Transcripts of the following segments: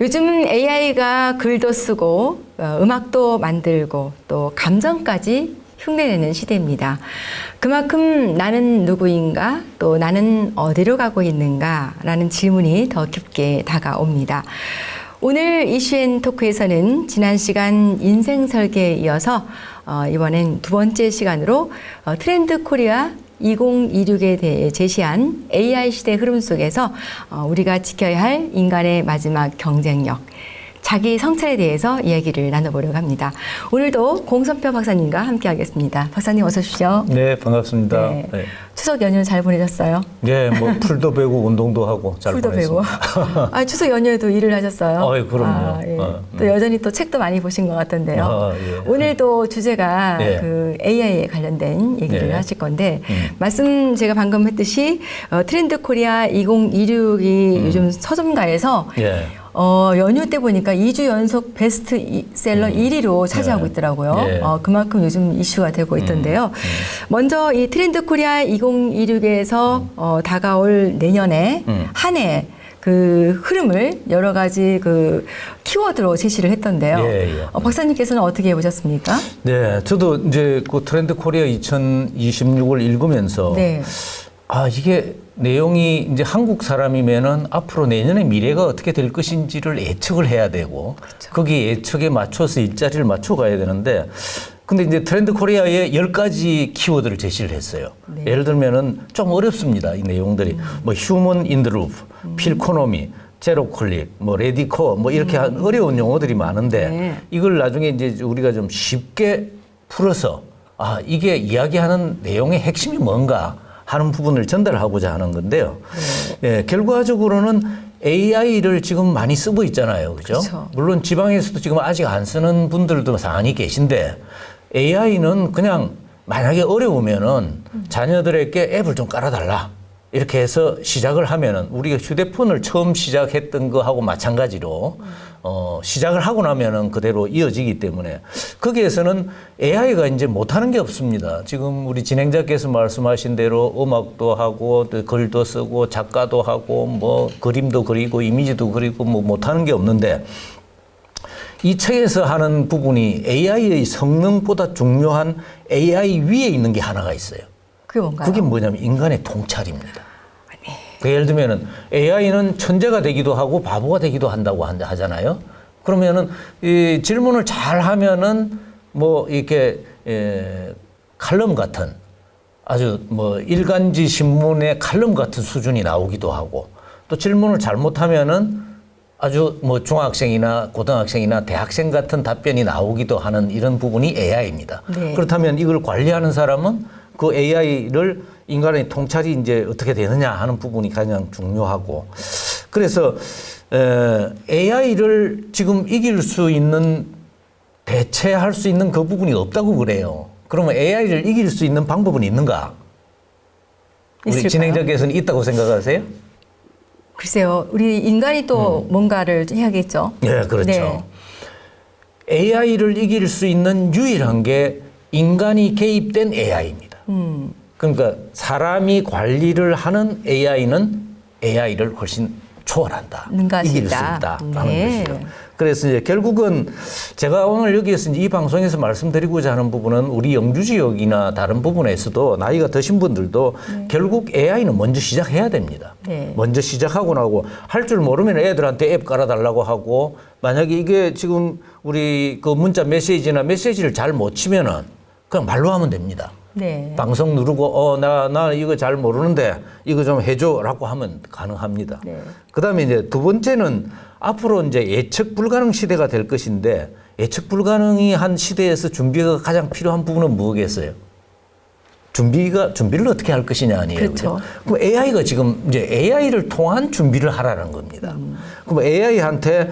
요즘 AI가 글도 쓰고 음악도 만들고 또 감정까지 흉내내는 시대입니다. 그만큼 나는 누구인가 또 나는 어디로 가고 있는가 라는 질문이 더 깊게 다가옵니다. 오늘 이슈앤토크에서는 지난 시간 인생 설계에 이어서 이번엔 두 번째 시간으로 트렌드 코리아 2026에 대해 제시한 AI 시대 흐름 속에서 우리가 지켜야 할 인간의 마지막 경쟁력, 자기 성찰에 대해서 이야기를 나눠보려고 합니다. 오늘도 공선표 박사님과 함께하겠습니다. 박사님 어서 오십시오. 네, 반갑습니다. 네. 네. 추석 연휴 잘 보내셨어요? 네, 뭐 풀도 베고 운동도 하고 잘 풀도 베고. 보냈습니다. 추석 연휴에도 일을 하셨어요? 그럼요. 예. 또 여전히 또 책도 많이 보신 것 같던데요. 예. 오늘도 주제가 예. 그 AI에 관련된 얘기를 네. 하실 건데 말씀 제가 방금 했듯이 트렌드 코리아 2026이 요즘 서점가에서 예. 연휴 때 보니까 2주 연속 베스트셀러 1위로 차지하고 있더라고요. 예. 그만큼 요즘 이슈가 되고 있던데요. 먼저 이 트렌드 코리아 2026에서 다가올 내년에 한 해 그 흐름을 여러 가지 그 키워드로 제시를 했던데요. 예. 박사님께서는 어떻게 보셨습니까? 네, 저도 이제 그 트렌드 코리아 2026을 읽으면서 네. 이게 내용이 이제 한국 사람이면은 앞으로 내년의 미래가 어떻게 될 것인지를 예측을 해야 되고 거기 예측에 맞춰서 일자리를 맞춰 가야 되는데 근데 이제 트렌드 코리아에 10가지 키워드를 제시를 했어요. 네. 예를 들면은 좀 어렵습니다. 이 내용들이. 뭐 휴먼 인 더 루프, 필코노미, 제로 클릭, 뭐 레디코 뭐 이렇게 어려운 용어들이 많은데 네. 이걸 나중에 이제 우리가 좀 쉽게 풀어서 이게 이야기하는 내용의 핵심이 뭔가 하는 부분을 전달하고자 하는 건데요. 예, 결과적으로는 AI를 지금 많이 쓰고 있잖아요. 그죠? 그렇죠. 물론 지방에서도 지금 아직 안 쓰는 분들도 많이 계신데 AI는 그냥 만약에 어려우면은 자녀들에게 앱을 좀 깔아달라. 이렇게 해서 시작을 하면은 우리가 휴대폰을 처음 시작했던 거하고 마찬가지로 시작을 하고 나면은 그대로 이어지기 때문에 거기에서는 AI가 이제 못하는 게 없습니다. 지금 우리 진행자께서 말씀하신 대로 음악도 하고 또 글도 쓰고 작가도 하고 뭐 그림도 그리고 이미지도 그리고 뭐 못하는 게 없는데 이 책에서 하는 부분이 AI의 성능보다 중요한 AI 위에 있는 게 하나가 있어요. 그게 뭔가요? 그게 뭐냐면 인간의 통찰입니다. 예를 들면은 AI는 천재가 되기도 하고 바보가 되기도 한다고 하잖아요. 그러면은 이 질문을 잘 하면은 뭐 이렇게 칼럼 같은 아주 뭐 일간지 신문의 칼럼 같은 수준이 나오기도 하고 또 질문을 잘못하면은 아주 뭐 중학생이나 고등학생이나 대학생 같은 답변이 나오기도 하는 이런 부분이 AI입니다. 네. 그렇다면 이걸 관리하는 사람은 그 AI를 인간의 통찰이 이제 어떻게 되느냐 하는 부분이 가장 중요하고 그래서 AI를 지금 이길 수 있는 대체할 수 있는 그 부분이 없다고 그래요. 그러면 AI를 이길 수 있는 방법은 있는가? 우리 있을까요? 진행자께서는 있다고 생각하세요? 글쎄요. 우리 인간이 또 뭔가를 해야겠죠. 네, 그렇죠. 네. AI를 이길 수 있는 유일한 게 인간이 개입된 AI입니다. 그러니까 사람이 관리를 하는 AI는 AI를 훨씬 초월한다. 능가하시다. 이길 수 있다. 하는 네. 것이죠. 그래서 이제 결국은 제가 오늘 여기에서 이 방송에서 말씀드리고자 하는 부분은 우리 영주 지역이나 다른 부분에서도 나이가 드신 분들도 결국 AI는 먼저 시작해야 됩니다. 네. 먼저 시작하고 나고 할 줄 모르면 애들한테 앱 깔아달라고 하고 만약에 이게 지금 우리 그 문자 메시지를 잘 못 치면은 그냥 말로 하면 됩니다. 네. 방송 누르고 나 이거 잘 모르는데 이거 좀 해줘라고 하면 가능합니다. 네. 그다음에 이제 두 번째는 앞으로 이제 예측 불가능 시대가 될 것인데 예측 불가능이 한 시대에서 준비가 가장 필요한 부분은 뭐겠어요? 준비를 어떻게 할 것이냐 아니에요. 그렇죠. 그럼 AI가 지금 이제 AI를 통한 준비를 하라는 겁니다. 그럼 AI한테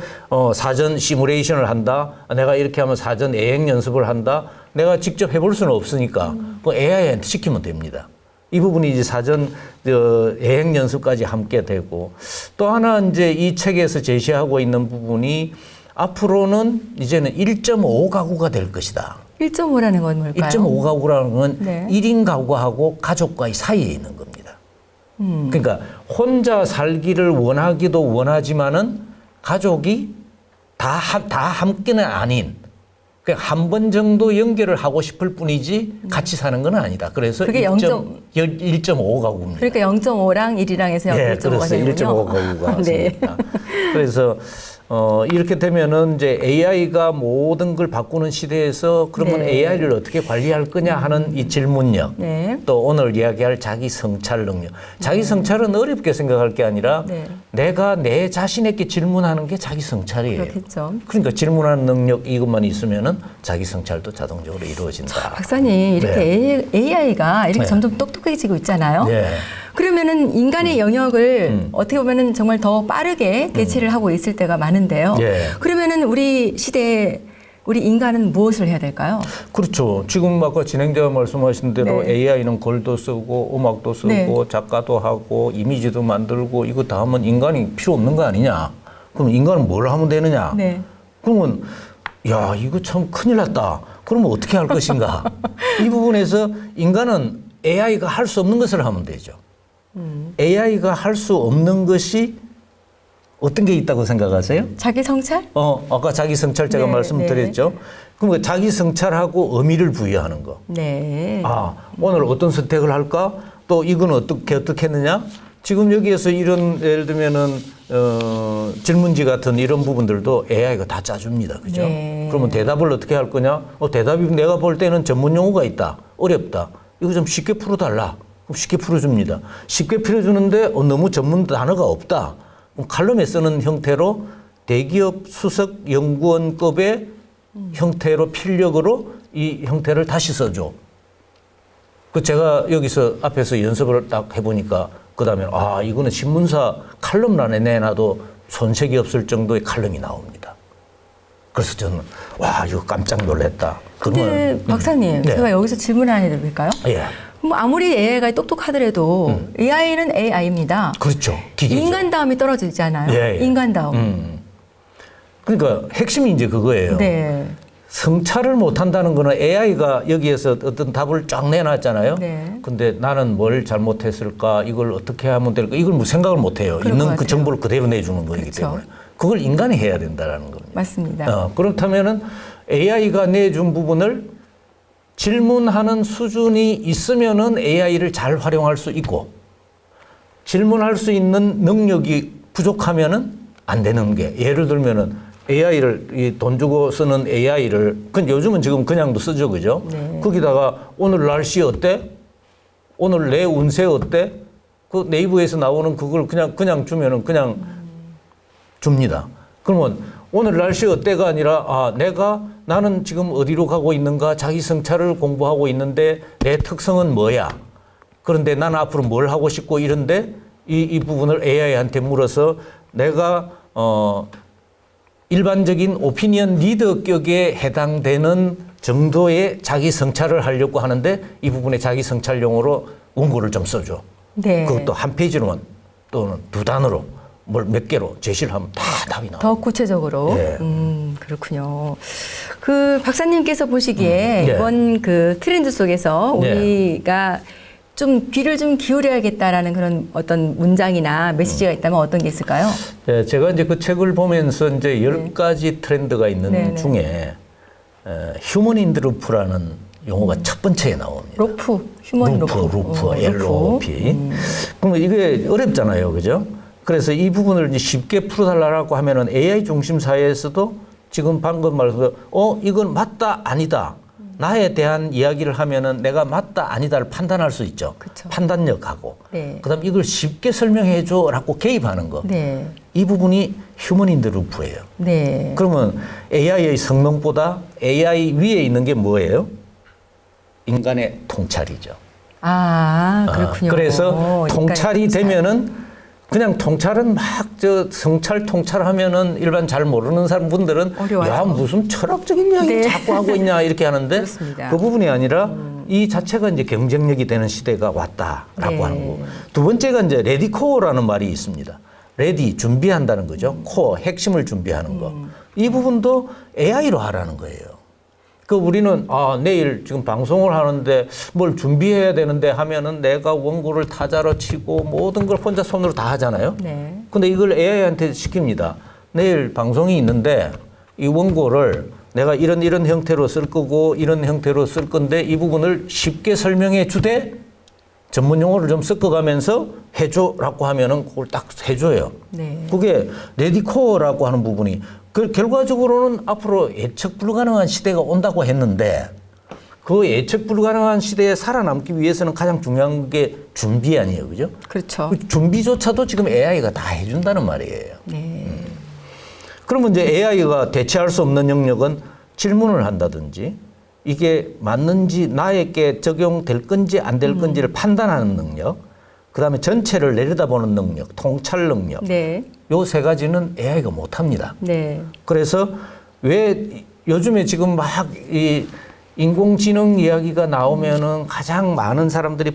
사전 시뮬레이션을 한다. 내가 이렇게 하면 사전 예행 연습을 한다. 내가 직접 해볼 수는 없으니까 그 AI한테 시키면 됩니다. 이 부분이 이제 사전 예행 연습까지 함께 되고 또 하나 이제 이 책에서 제시하고 있는 부분이 앞으로는 이제는 1.5 가구가 될 것이다. 1.5라는 건 뭘까요? 1.5 가구라는 건 네. 1인 가구하고 가족과의 사이에 있는 겁니다. 그러니까 혼자 살기를 원하기도 원하지만은 가족이 다 함께는 아닌 그냥 한 번 정도 연결을 하고 싶을 뿐이지 같이 사는 건 아니다. 그래서 그게 1.5가구입니다. 그러니까 0.5랑 1이랑 해서 예, 1.5가 그래서 되는군요. 1.5가구가 네. 있습니다. 그래서 이렇게 되면은 이제 AI가 모든 걸 바꾸는 시대에서 그러면 네. AI를 어떻게 관리할 거냐 하는 이 질문력. 네. 또 오늘 이야기할 자기 성찰 능력. 자기 성찰은 어렵게 생각할 게 아니라 네. 내가 내 자신에게 질문하는 게 자기 성찰이에요. 그렇겠죠. 그러니까 질문하는 능력 이것만 있으면은 자기 성찰도 자동적으로 이루어진다. 박사님, 이렇게 AI가 이렇게 네. 점점 똑똑해지고 있잖아요. 네. 그러면은 인간의 영역을 어떻게 보면은 정말 더 빠르게 대체를 하고 있을 때가 많은데요. 예. 그러면은 우리 시대에 우리 인간은 무엇을 해야 될까요? 그렇죠. 지금 아까 진행자가 말씀하신 대로 네. AI는 글도 쓰고 음악도 쓰고 네. 작가도 하고 이미지도 만들고 이거 다 하면 인간이 필요 없는 거 아니냐. 그럼 인간은 뭘 하면 되느냐. 네. 그러면 야 이거 참 큰일 났다. 그러면 어떻게 할 것인가. 이 부분에서 인간은 AI가 할 수 없는 것을 하면 되죠. AI가 할 수 없는 것이 어떤 게 있다고 생각하세요? 자기 성찰? 아까 자기 성찰 제가 네, 말씀드렸죠. 그럼 자기 성찰하고 의미를 부여하는 거. 네. 오늘 어떤 선택을 할까? 또 이건 어떻게 했느냐? 지금 여기에서 이런 예를 들면은 질문지 같은 이런 부분들도 AI가 다 짜줍니다. 그죠? 네. 그러면 대답을 어떻게 할 거냐? 대답이 내가 볼 때는 전문 용어가 있다. 어렵다. 이거 좀 쉽게 풀어달라. 그럼 쉽게 풀어줍니다. 쉽게 풀어주는데 너무 전문 단어가 없다. 그럼 칼럼에 쓰는 형태로 대기업 수석 연구원급의 형태로 필력으로 이 형태를 다시 써줘. 그 제가 여기서 앞에서 연습을 딱 해보니까 그 다음에 이거는 신문사 칼럼란에 내놔도 손색이 없을 정도의 칼럼이 나옵니다. 그래서 저는 이거 깜짝 놀랐다. 근데 박사님, 네. 제가 여기서 질문 하나 해도 될까요? 예. 뭐 아무리 AI가 똑똑하더라도 AI는 AI입니다. 그렇죠. 기계죠. 인간다움이 떨어지잖아요. 예. 인간다움. 그러니까 핵심이 이제 그거예요. 네. 성찰을 못한다는 거는 AI가 여기에서 어떤 답을 쫙 내놨잖아요. 네. 근데 나는 뭘 잘못했을까, 이걸 어떻게 하면 될까, 이걸 뭐 생각을 못해요. 그럴 있는 것 그 같아요. 정보를 그대로 내주는 거기 그렇죠. 때문에. 그걸 인간이 해야 된다는 겁니다. 맞습니다. 그렇다면은 AI가 내준 부분을 질문하는 수준이 있으면은 AI를 잘 활용할 수 있고, 질문할 수 있는 능력이 부족하면은 안 되는 게, 예를 들면은 AI를 돈 주고 쓰는 AI를 요즘은 지금 그냥도 쓰죠, 그죠? 네. 거기다가 오늘 날씨 어때? 오늘 내 운세 어때? 그 네이버에서 나오는 그걸 그냥 주면은 그냥 줍니다. 그러면 오늘 날씨 어때가 아니라 나는 지금 어디로 가고 있는가, 자기 성찰을 공부하고 있는데 내 특성은 뭐야? 그런데 나는 앞으로 뭘 하고 싶고 이런데 이 부분을 AI한테 물어서 내가 일반적인 오피니언 리더격에 해당되는 정도의 자기 성찰을 하려고 하는데 이 부분에 자기 성찰용으로 원고를 좀 써줘. 네. 그것도 한 페이지로만 또는 두 단어로 몇 개로 제시를 하면 다 답이 나와요. 더 구체적으로. 예. 그렇군요. 그 박사님께서 보시기에 예. 이번 그 트렌드 속에서 예. 우리가 좀 귀를 좀 기울여야겠다라는 그런 어떤 문장이나 메시지가 있다면 어떤 게 있을까요? 네, 제가 이제 그 책을 보면서 이제 10가지 트렌드가 있는 네, 네. 중에 휴먼 인 루프라는 용어가 첫 번째에 나옵니다. 로프, 휴먼 로프. 루프, LOP. 그러면 이게 어렵잖아요, 그죠? 그래서 이 부분을 이제 쉽게 풀어달라고 하면은 AI 중심 사회에서도 지금 방금 말해서 이건 맞다, 아니다. 나에 대한 이야기를 하면은 내가 맞다, 아니다를 판단할 수 있죠. 그쵸. 판단력하고. 네. 그다음 이걸 쉽게 설명해 줘라고 개입하는 거. 네. 이 부분이 휴먼 인 루프예요. 네. 그러면 AI의 성능보다 AI 위에 있는 게 뭐예요? 인간의 통찰이죠. 그렇군요. 그래서 통찰이 되면은 그냥 통찰은 성찰 통찰하면은 일반 잘 모르는 사람 분들은 어려워요. 야 무슨 철학적인 이야기 네. 자꾸 하고 있냐 이렇게 하는데 그렇습니다. 그 부분이 아니라 이 자체가 이제 경쟁력이 되는 시대가 왔다라고 네. 하는 거고 두 번째가 이제 레디코어라는 말이 있습니다. 레디 준비한다는 거죠. 코어 핵심을 준비하는 거. 이 부분도 AI로 하라는 거예요. 우리는 내일 지금 방송을 하는데 뭘 준비해야 되는데 하면은 내가 원고를 타자로 치고 모든 걸 혼자 손으로 다 하잖아요. 네. 근데 이걸 AI한테 시킵니다. 내일 방송이 있는데 이 원고를 내가 이런 형태로 쓸 거고 이런 형태로 쓸 건데 이 부분을 쉽게 설명해 주되 전문 용어를 좀 섞어가면서 해줘라고 하면은 그걸 딱 해줘요. 네. 그게 레디코어라고 하는 부분이 그 결과적으로는 앞으로 예측 불가능한 시대가 온다고 했는데 그 예측 불가능한 시대에 살아남기 위해서는 가장 중요한 게 준비 아니에요, 그죠? 그렇죠. 그 준비조차도 지금 AI가 다 해준다는 말이에요. 네. 그러면 이제 AI가 대체할 수 없는 영역은 질문을 한다든지 이게 맞는지 나에게 적용될 건지 안 될 건지를 판단하는 능력, 그다음에 전체를 내려다보는 능력, 통찰 능력. 네. 요 세 가지는 AI가 못합니다. 네. 그래서 왜 요즘에 지금 막 이 인공지능 이야기가 나오면은 가장 많은 사람들이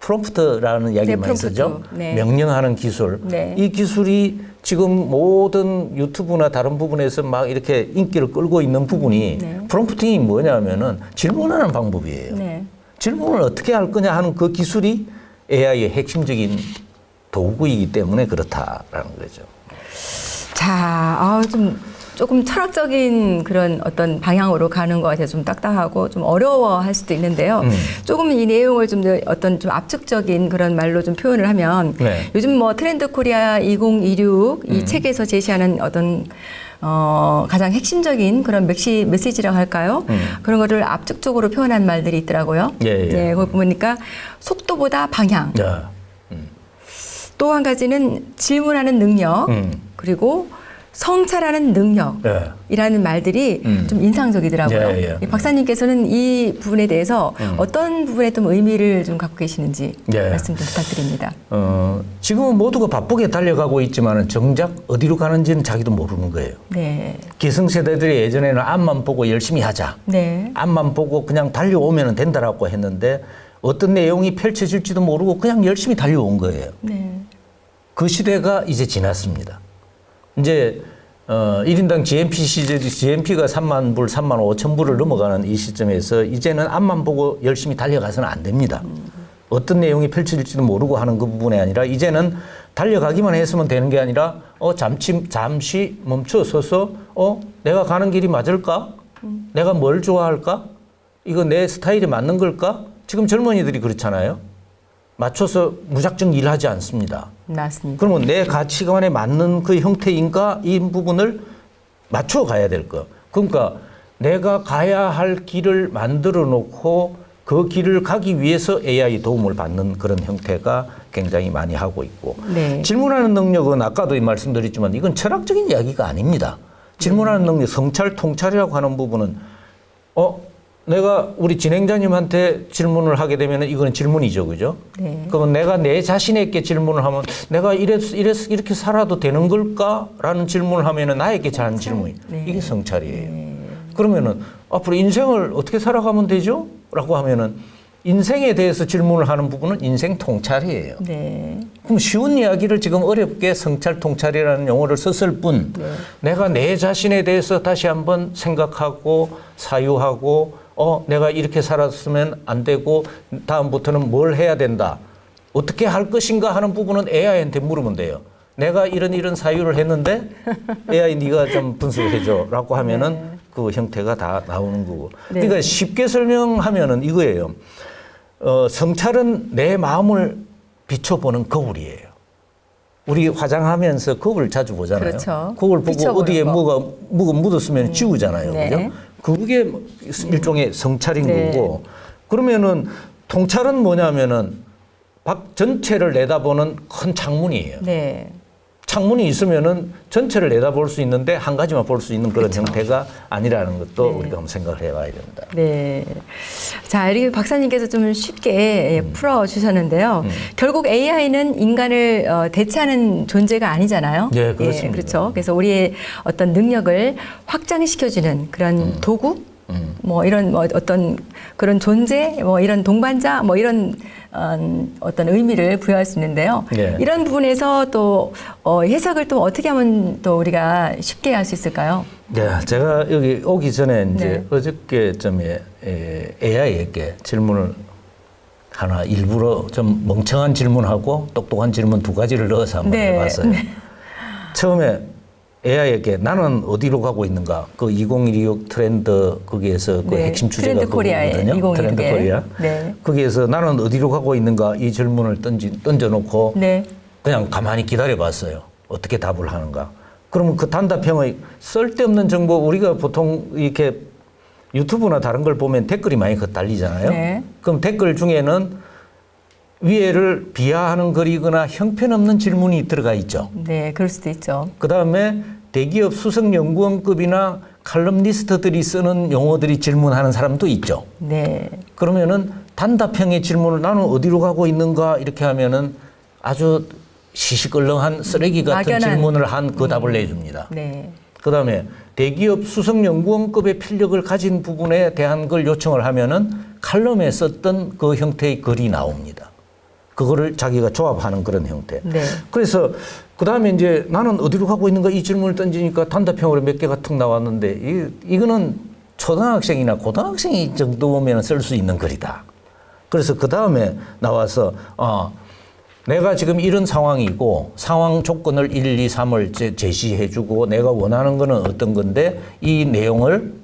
프롬프트라는 이야기 네, 많이 쓰죠. 네. 명령하는 기술. 네. 이 기술이 지금 모든 유튜브나 다른 부분에서 막 이렇게 인기를 끌고 있는 부분이 네. 프롬프팅이 뭐냐면은 질문하는 방법이에요. 네. 질문을 어떻게 할 거냐 하는 그 기술이 AI의 핵심적인 도구이기 때문에 그렇다라는 거죠. 자, 조금 철학적인 그런 어떤 방향으로 가는 것 같아서 좀 딱딱하고 좀 어려워할 수도 있는데요. 조금 이 내용을 좀 어떤 좀 압축적인 그런 말로 좀 표현을 하면 네. 요즘 뭐 트렌드 코리아 2026 이 책에서 제시하는 어떤 가장 핵심적인 그런 메시지라고 할까요? 그런 거를 압축적으로 표현한 말들이 있더라고요. 예. 네, 그걸 보니까 속도보다 방향. 야. 또 한 가지는 질문하는 능력. 그리고 성찰하는 능력이라는 말들이 좀 인상적이더라고요. 예. 박사님께서는 이 부분에 대해서 어떤 부분에 좀 의미를 좀 갖고 계시는지 말씀 좀 부탁드립니다. 지금은 모두가 바쁘게 달려가고 있지만 정작 어디로 가는지는 자기도 모르는 거예요. 네. 기성세대들이 예전에는 앞만 보고 열심히 하자. 네. 앞만 보고 그냥 달려오면 된다라고 했는데 어떤 내용이 펼쳐질지도 모르고 그냥 열심히 달려온 거예요. 네. 그 시대가 이제 지났습니다. 이제 1인당 GNP가 3만 불, 3만 5천 불을 넘어가는 이 시점에서 이제는 앞만 보고 열심히 달려가서는 안 됩니다. 어떤 내용이 펼쳐질지도 모르고 하는 그 부분이 아니라 이제는 달려가기만 했으면 되는 게 아니라 잠시 멈춰 서서 내가 가는 길이 맞을까? 내가 뭘 좋아할까? 이거 내 스타일에 맞는 걸까? 지금 젊은이들이 그렇잖아요. 맞춰서 무작정 일하지 않습니다. 맞습니다. 그러면 내 가치관에 맞는 그 형태인가 이 부분을 맞춰 가야 될 거. 그러니까 내가 가야 할 길을 만들어 놓고 그 길을 가기 위해서 AI 도움을 받는 그런 형태가 굉장히 많이 하고 있고. 네. 질문하는 능력은 아까도 말씀드렸지만 이건 철학적인 이야기가 아닙니다. 질문하는 능력, 성찰, 통찰이라고 하는 부분은 내가 우리 진행자님한테 질문을 하게 되면 이거는 질문이죠, 그죠? 네. 그러면 내가 내 자신에게 질문을 하면 내가 이렇게 살아도 되는 걸까라는 질문을 하면은 나에게 하는 질문이 네. 이게 성찰이에요. 그러면은 앞으로 인생을 어떻게 살아가면 되죠? 라고 하면은 인생에 대해서 질문을 하는 부분은 인생 통찰이에요. 네. 그럼 쉬운 이야기를 지금 어렵게 성찰 통찰이라는 용어를 썼을 뿐 내가 내 자신에 대해서 다시 한번 생각하고 사유하고 내가 이렇게 살았으면 안 되고 다음부터는 뭘 해야 된다. 어떻게 할 것인가 하는 부분은 AI한테 물으면 돼요. 내가 이런 사유를 했는데 AI 네가 좀 분석해 줘라고 하면은 그 형태가 다 나오는 거고. 네. 그러니까 쉽게 설명하면은 이거예요. 성찰은 내 마음을 비춰보는 거울이에요. 우리 화장하면서 거울 자주 보잖아요. 그렇죠. 거울 보고 비춰보는 어디에 거. 뭐가 묻었으면 지우잖아요. 네. 그죠? 그게 일종의 성찰인 네. 거고. 그러면은 통찰은 뭐냐면은 전체를 내다보는 큰 창문이에요. 네. 창문이 있으면은 전체를 내다볼 수 있는데 한 가지만 볼 수 있는 그런 형태가 아니라는 것도 네. 우리가 한번 생각을 해봐야 됩니다. 네. 자, 이렇게 박사님께서 좀 쉽게 풀어주셨는데요. 결국 AI는 인간을 대체하는 존재가 아니잖아요. 네, 그렇습니다. 예, 그렇죠. 그래서 우리의 어떤 능력을 확장시켜주는 그런 도구, 뭐 이런 어떤 그런 존재, 뭐 이런 동반자, 뭐 이런 어떤 의미를 부여할 수 있는데요. 네. 이런 부분에서 또 해석을 또 어떻게 하면 또 우리가 쉽게 할 수 있을까요? 네, 제가 여기 오기 전에 이제 네. 어저께쯤에 AI에게 질문을 하나 일부러 좀 멍청한 질문하고 똑똑한 질문 두 가지를 넣어서 한번 네. 해봤어요. 네. 처음에 AI에게 나는 어디로 가고 있는가? 그 2026 트렌드 거기에서 그 네, 핵심 주제가 트렌드 코리아의 그거거든요. 2026. 트렌드 코리아. 네. 거기에서 나는 어디로 가고 있는가? 이 질문을 던져놓고 네. 그냥 가만히 기다려봤어요. 어떻게 답을 하는가? 그러면 그 단답형의 쓸데없는 정보 우리가 보통 이렇게 유튜브나 다른 걸 보면 댓글이 많이 달리잖아요. 네. 그럼 댓글 중에는 위에를 비하하는 글이거나 형편없는 질문이 들어가 있죠. 네, 그럴 수도 있죠. 그 다음에 대기업 수석 연구원급이나 칼럼니스트들이 쓰는 용어들이 질문하는 사람도 있죠. 네. 그러면은 단답형의 질문을 나는 어디로 가고 있는가 이렇게 하면은 아주 시시껄렁한 쓰레기 같은 막연한. 질문을 한 그 답을 내줍니다. 네. 그 다음에 대기업 수석 연구원급의 필력을 가진 부분에 대한 걸 요청을 하면은 칼럼에 썼던 그 형태의 글이 나옵니다. 그거를 자기가 조합하는 그런 형태. 네. 그래서 그 다음에 이제 나는 어디로 가고 있는가 이 질문을 던지니까 단답형으로 몇 개가 툭 나왔는데 이거는 초등학생이나 고등학생이 정도면 쓸 수 있는 글이다. 그래서 그 다음에 나와서 내가 지금 이런 상황이고 상황 조건을 1, 2, 3을 제시해주고 내가 원하는 거는 어떤 건데 이 내용을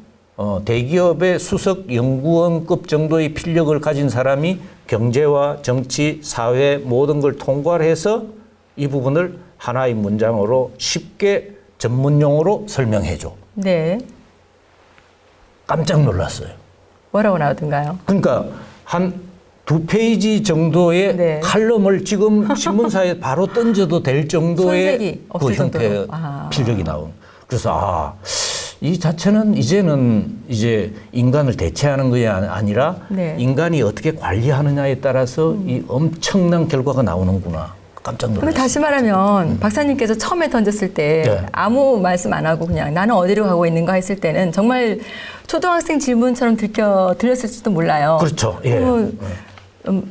대기업의 수석 연구원급 정도의 필력을 가진 사람이 경제와 정치, 사회 모든 걸 통괄해서 이 부분을 하나의 문장으로 쉽게 전문용어로 설명해줘. 네. 깜짝 놀랐어요. 뭐라고 나오던가요? 그러니까 한 2페이지 정도의 네. 칼럼을 지금 신문사에 바로 던져도 될 정도의 손색이 그 없을 형태의 정도로. 필력이 나온. 그래서 이 자체는 이제는 이제 인간을 대체하는 것이 아니라 네. 인간이 어떻게 관리하느냐에 따라서 이 엄청난 결과가 나오는구나. 깜짝 그럼 놀랐어요. 다시 말하면 박사님께서 처음에 던졌을 때 네. 아무 말씀 안 하고 그냥 나는 어디로 가고 있는가 했을 때는 정말 초등학생 질문처럼 들렸을지도 몰라요. 그렇죠. 예. 그러면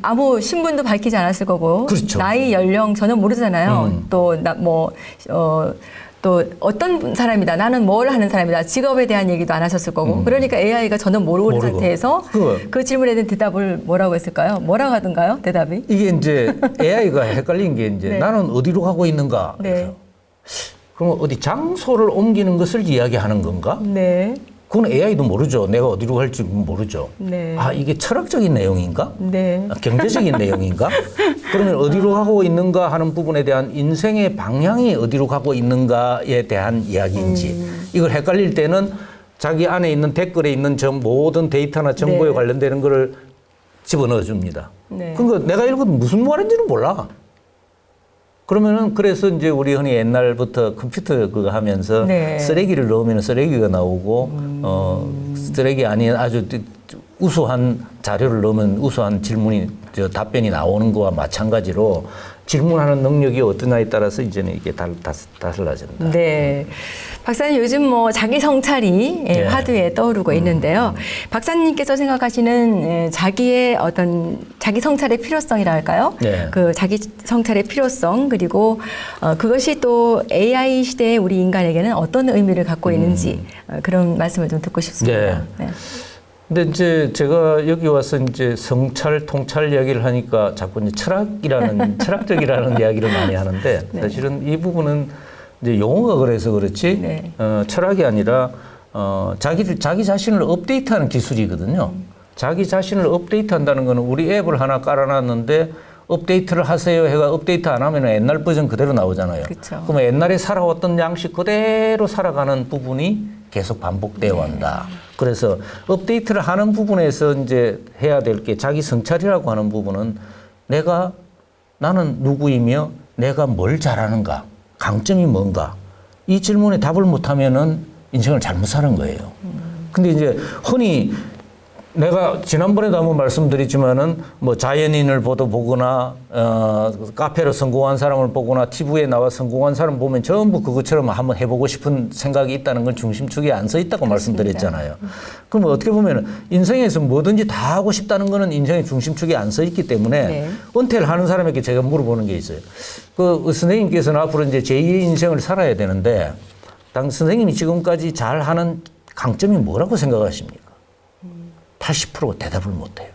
아무 신분도 밝히지 않았을 거고 그렇죠. 나이 연령 전혀 모르잖아요. 또 어떤 사람이다. 나는 뭘 하는 사람이다. 직업에 대한 얘기도 안 하셨을 거고. 그러니까 AI가 전혀 모르는 모르고. 상태에서 그 질문에 대한 대답을 뭐라고 했을까요? 뭐라고 하던가요? 대답이? 이게 이제 AI가 헷갈린 게 이제 네. 나는 어디로 가고 있는가. 네. 그럼 어디 장소를 옮기는 것을 이야기하는 건가? 네. 그건 AI도 모르죠. 내가 어디로 갈지 모르죠. 네. 이게 철학적인 내용인가? 네. 경제적인 내용인가? 그러면 어디로 가고 있는가 하는 부분에 대한 인생의 방향이 어디로 가고 있는가에 대한 이야기인지 이걸 헷갈릴 때는 자기 안에 있는 댓글에 있는 모든 데이터나 정보에 네. 관련되는 거를 집어넣어 줍니다. 네. 그러니까 내가 읽어도 무슨 말인지는 몰라. 그러면은 그래서 이제 우리 흔히 옛날부터 컴퓨터 그거 하면서 네. 쓰레기를 넣으면 쓰레기가 나오고 쓰레기 아닌 아주 우수한 자료를 넣으면 우수한 질문이 답변이 나오는 거와 마찬가지로 질문하는 능력이 어떠냐에 따라서 이제는 이게 달라진다. 네. 박사님 요즘 자기 성찰이 예. 화두에 떠오르고 있는데요. 박사님께서 생각하시는 자기의 어떤 자기 성찰의 필요성이라 할까요? 네. 그 자기 성찰의 필요성 그리고 그것이 또 AI 시대의 우리 인간에게는 어떤 의미를 갖고 있는지 그런 말씀을 좀 듣고 싶습니다. 네. 근데 이제 제가 여기 와서 이제 성찰, 통찰 이야기를 하니까 자꾸 이제 철학적이라는 이야기를 많이 하는데 네. 사실은 이 부분은 이제 용어가 그래서 그렇지 네. 철학이 아니라 자기 자신을 업데이트하는 기술이거든요. 자기 자신을 업데이트한다는 거는 우리 앱을 하나 깔아놨는데 업데이트를 하세요 해가 업데이트 안 하면 옛날 버전 그대로 나오잖아요. 그쵸. 그러면 옛날에 살아왔던 양식 그대로 살아가는 부분이 계속 반복되어 간다. 그래서 업데이트를 하는 부분에서 이제 해야 될 게 자기 성찰이라고 하는 부분은 나는 누구이며 내가 뭘 잘하는가, 강점이 뭔가 이 질문에 답을 못하면은 인생을 잘못 사는 거예요. 근데 이제 흔히 내가 지난번에도 한번 말씀드렸지만은 자연인을 보거나 카페로 성공한 사람을 보거나 TV에 나와 성공한 사람 보면 전부 그것처럼 한번 해보고 싶은 생각이 있다는 건 중심축에 안 서 있다고 말씀드렸잖아요. 그럼 어떻게 보면 인생에서 뭐든지 다 하고 싶다는 거는 인생의 중심축에 안 서 있기 때문에 네. 은퇴를 하는 사람에게 제가 물어보는 게 있어요. 선생님께서는 앞으로 이제 제2의 인생을 살아야 되는데 선생님이 지금까지 잘하는 강점이 뭐라고 생각하십니까? 80%가 대답을 못해요.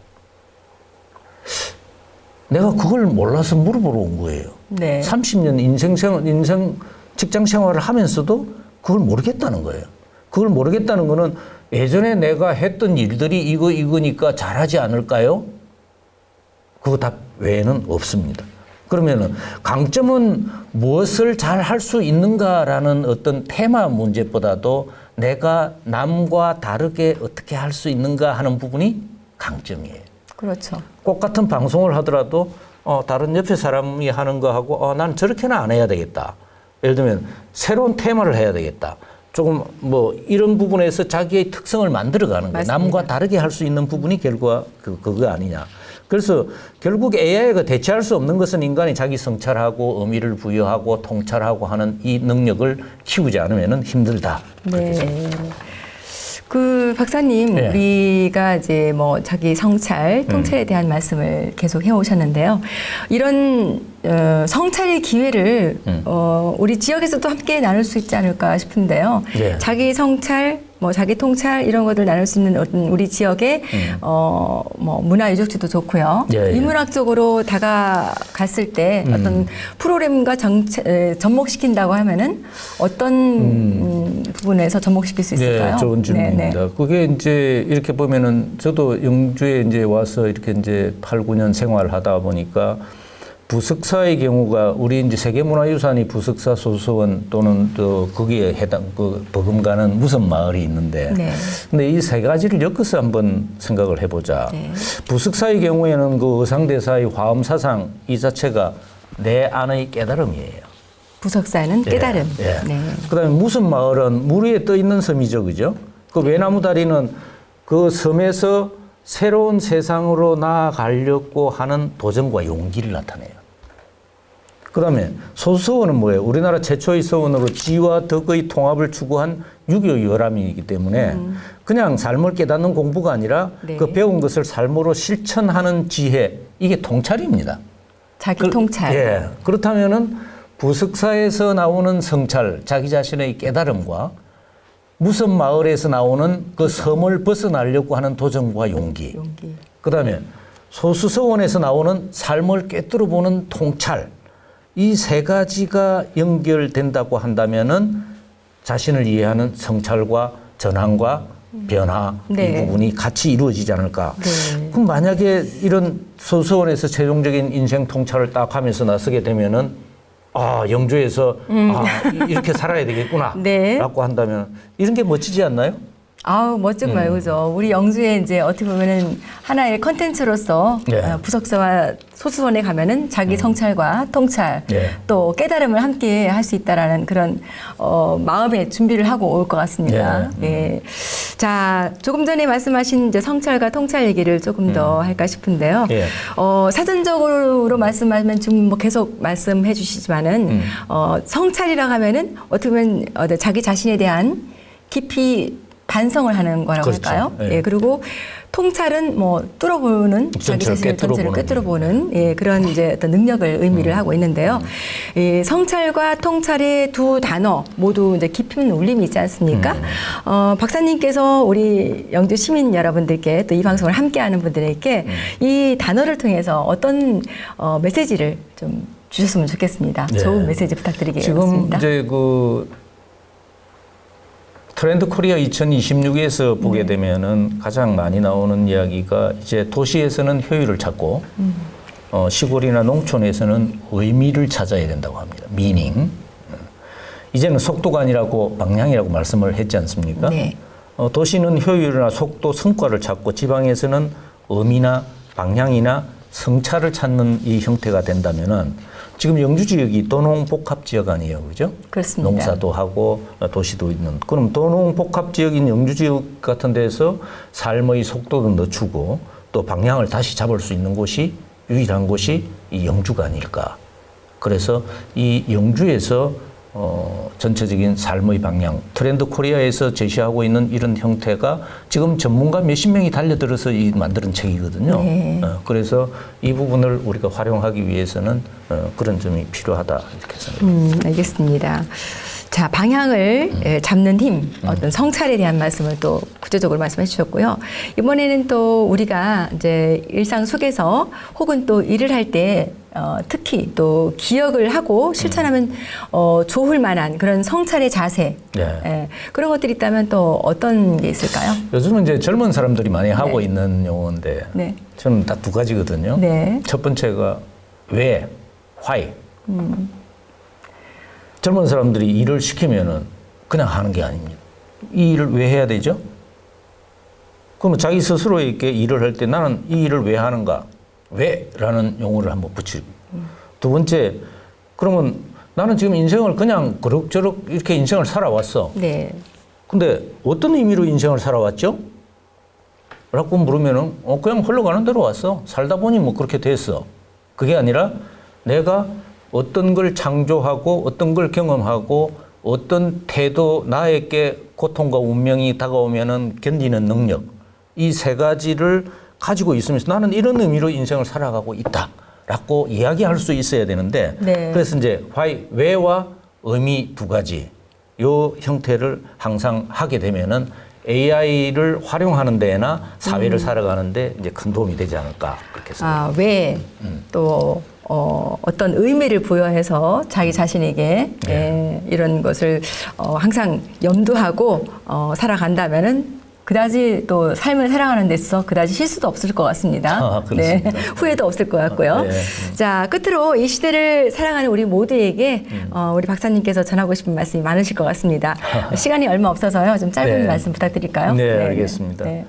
내가 그걸 몰라서 물어보러 온 거예요. 네. 30년 인생 직장 생활을 하면서도 그걸 모르겠다는 거예요. 그걸 모르겠다는 거는 예전에 내가 했던 일들이 이거니까 잘하지 않을까요? 그 답 외에는 없습니다. 그러면은 강점은 무엇을 잘 할 수 있는가라는 어떤 테마 문제보다도 내가 남과 다르게 어떻게 할 수 있는가 하는 부분이 강점이에요. 그렇죠. 똑같은 방송을 하더라도 다른 옆에 사람이 하는 거하고 난 저렇게는 안 해야 되겠다. 예를 들면 새로운 테마를 해야 되겠다. 조금 뭐 이런 부분에서 자기의 특성을 만들어가는 거예요. 남과 다르게 할 수 있는 부분이 결과 그거 아니냐. 그래서 결국 AI가 대체할 수 없는 것은 인간이 자기 성찰하고 의미를 부여하고 통찰하고 하는 이 능력을 키우지 않으면 힘들다. 네. 그 박사님, 네. 우리가 이제 뭐 자기 성찰, 통찰에 대한 말씀을 계속 해오셨는데요. 이런 성찰의 기회를 우리 지역에서도 함께 나눌 수 있지 않을까 싶은데요. 네. 자기 성찰, 뭐 자기 통찰 이런 것들 나눌 수 있는 어떤 우리 지역의 뭐 문화 유적지도 좋고요. 예, 예. 인문학적으로 다가갔을 때 어떤 프로그램과 접목시킨다고 하면은 어떤 부분에서 접목시킬 수 있을까요? 네, 좋은 질문입니다. 네. 그게 이제 이렇게 보면은 저도 영주에 이제 와서 이렇게 이제 8, 9년 생활하다 보니까 부석사의 경우가 우리 이제 세계문화유산이 부석사 소수원 또는 또 거기에 해당 버금가는 무슨 마을이 있는데, 네. 근데 이 세 가지를 엮어서 한번 생각을 해보자. 네. 부석사의 경우에는 그 의상대사의 화엄사상 이 자체가 내 안의 깨달음이에요. 부석사는 깨달음. 예, 예. 네. 그다음에 무슨 마을은 물 위에 떠 있는 섬이죠, 그죠? 그 외나무 다리는 그 섬에서 새로운 세상으로 나아가려고 하는 도전과 용기를 나타내요. 그다음에 소서원은 뭐예요? 우리나라 최초의 서원으로 지와 덕의 통합을 추구한 유교 열람이기 때문에 그냥 삶을 깨닫는 공부가 아니라 네. 그 배운 것을 삶으로 실천하는 지혜, 이게 통찰입니다. 자기 통찰. 예. 그렇다면은 부석사에서 나오는 성찰, 자기 자신의 깨달음과 무슨 마을에서 나오는 그 섬을 벗어나려고 하는 도전과 용기. 그다음에 소수서원에서 나오는 삶을 꿰뚫어 보는 통찰. 이 세 가지가 연결된다고 한다면은 자신을 이해하는 성찰과 전환과 변화 네. 이 부분이 같이 이루어지지 않을까. 네. 그럼 만약에 이런 소수원에서 최종적인 인생 통찰을 딱 하면서 나서게 되면은 영주에서 이렇게 살아야 되겠구나. 네. 라고 한다면 이런 게 멋지지 않나요? 아우, 멋진 거예요. 그죠? 우리 영주에 이제 어떻게 보면은 하나의 컨텐츠로서 네. 부석사와 소수원에 가면은 자기 성찰과 통찰 네. 또 깨달음을 함께 할 수 있다라는 그런 마음의 준비를 하고 올 것 같습니다. 예. 자, 조금 전에 말씀하신 이제 성찰과 통찰 얘기를 조금 더 할까 싶은데요. 예. 사전적으로 말씀하면 지금 뭐 계속 말씀해 주시지만은 성찰이라고 하면은 어떻게 보면 자기 자신에 대한 깊이 반성을 하는 거라고 그렇죠. 할까요? 예. 예, 그리고 통찰은 뭐 뚫어보는 자기 자신의 전체를 꿰뚫어보는 예, 그런 이제 어떤 능력을 의미를 하고 있는데요. 이 성찰과 통찰의 두 단어 모두 이제 깊은 울림이 있지 않습니까? 박사님께서 우리 영주 시민 여러분들께 또 이 방송을 함께하는 분들에게 이 단어를 통해서 어떤 메시지를 좀 주셨으면 좋겠습니다. 네. 좋은 메시지 부탁드리겠습니다. 지금 이제 그 트렌드 코리아 2026에서 보게 되면은 가장 많이 나오는 이야기가 이제 도시에서는 효율을 찾고 시골이나 농촌에서는 의미를 찾아야 된다고 합니다. 미닝. 이제는 속도가 아니라고 방향이라고 말씀을 했지 않습니까? 네. 도시는 효율이나 속도, 성과를 찾고 지방에서는 의미나 방향이나 성찰을 찾는 이 형태가 된다면은 지금 영주 지역이 도농 복합 지역 아니에요, 그죠? 그렇습니다. 농사도 하고 도시도 있는. 그럼 도농 복합 지역인 영주 지역 같은 데서 삶의 속도도 늦추고 또 방향을 다시 잡을 수 있는 곳이 유일한 곳이 이 영주가 아닐까. 그래서 이 영주에서 전체적인 삶의 방향, 트렌드 코리아에서 제시하고 있는 이런 형태가 지금 전문가 몇십 명이 달려들어서 만드는 책이거든요. 네. 그래서 이 부분을 우리가 활용하기 위해서는 그런 점이 필요하다 이렇게 생각합니다. 알겠습니다. 자, 방향을 잡는 힘, 어떤 성찰에 대한 말씀을 또 구체적으로 말씀해 주셨고요. 이번에는 또 우리가 이제 일상 속에서 혹은 또 일을 할 때 특히 또 기억을 하고 실천하면 좋을 만한 그런 성찰의 자세 네. 예, 그런 것들이 있다면 또 어떤 게 있을까요? 요즘은 이제 젊은 사람들이 많이 하고 네. 있는 용어인데 네. 저는 다 두 가지거든요. 네. 첫 번째가 왜, why. 젊은 사람들이 일을 시키면은 그냥 하는 게 아닙니다. 이 일을 왜 해야 되죠? 그러면 자기 스스로에게 일을 할 때 나는 이 일을 왜 하는가? 왜? 라는 용어를 한번 붙이고. 두 번째, 그러면 나는 지금 인생을 그냥 그럭저럭 이렇게 인생을 살아왔어. 네. 근데 어떤 의미로 인생을 살아왔죠? 라고 물으면은 그냥 흘러가는 대로 왔어. 살다 보니 뭐 그렇게 됐어. 그게 아니라 내가 어떤 걸 창조하고 어떤 걸 경험하고 어떤 태도, 나에게 고통과 운명이 다가오면은 견디는 능력, 이 세 가지를 가지고 있으면서 나는 이런 의미로 인생을 살아가고 있다라고 이야기할 수 있어야 되는데 네. 그래서 이제 why, 왜와 의미 두 가지 요 형태를 항상 하게 되면은 AI를 활용하는 데나 사회를 살아가는데 이제 큰 도움이 되지 않을까 그렇게 생각합니다. 왜 또 어떤 의미를 부여해서 자기 자신에게 예, 이런 것을 항상 염두하고 살아간다면은 그다지 또 삶을 살아가는 데 있어서 그다지 실수도 없을 것 같습니다. 네, 그렇습니다. 후회도 없을 것 같고요. 네. 자, 끝으로 이 시대를 살아가는 우리 모두에게 우리 박사님께서 전하고 싶은 말씀이 많으실 것 같습니다. 시간이 얼마 없어서요. 좀 짧은 네. 말씀 부탁드릴까요? 네, 알겠습니다. 네.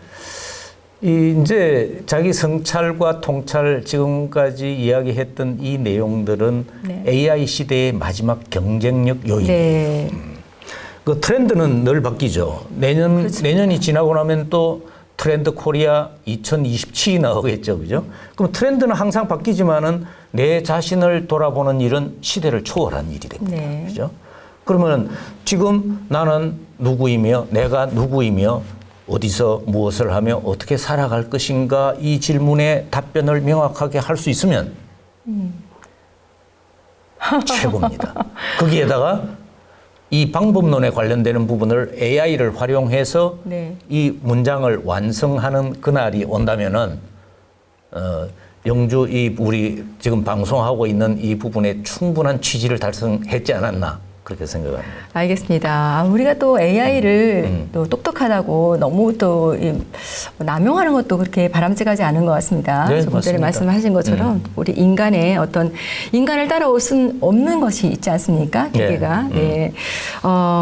이제 자기 성찰과 통찰 지금까지 이야기했던 이 내용들은 네. AI 시대의 마지막 경쟁력 요인입니다. 네. 그 트렌드는 늘 바뀌죠. 내년이 지나고 나면 또 트렌드 코리아 2027이 나오겠죠. 그죠? 그럼 트렌드는 항상 바뀌지만은 내 자신을 돌아보는 일은 시대를 초월한 일이 됩니다. 네. 그죠? 그러면 지금 나는 누구이며 내가 누구이며 어디서 무엇을 하며 어떻게 살아갈 것인가 이 질문에 답변을 명확하게 할 수 있으면 최고입니다. 거기에다가 이 방법론에 관련되는 부분을 AI를 활용해서 네. 이 문장을 완성하는 그날이 온다면은 영주 이 우리 지금 방송하고 있는 이 부분에 충분한 취지를 달성했지 않았나 그렇게 생각합니다. 알겠습니다. 우리가 또 AI를 또 똑똑하다고 너무 또 남용하는 것도 그렇게 바람직하지 않은 것 같습니다. 네, 조금 전에 맞습니다. 말씀하신 것처럼 우리 인간의 어떤 인간을 따라올 수 없는 것이 있지 않습니까? 기계가. 네.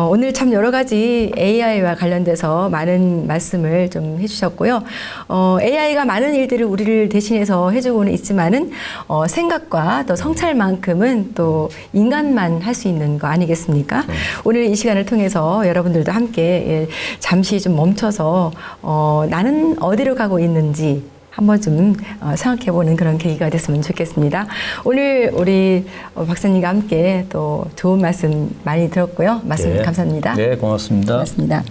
오늘 참 여러 가지 AI와 관련돼서 많은 말씀을 좀 해주셨고요. AI가 많은 일들을 우리를 대신해서 해주고는 있지만은 생각과 또 성찰만큼은 또 인간만 할 수 있는 거 아니겠습니까? 오늘 이 시간을 통해서 여러분들도 함께 잠시 좀 멈춰서 나는 어디로 가고 있는지 한번 좀 생각해보는 그런 계기가 됐으면 좋겠습니다. 오늘 우리 박사님과 함께 또 좋은 말씀 많이 들었고요. 말씀 네. 감사합니다. 네, 고맙습니다. 고맙습니다.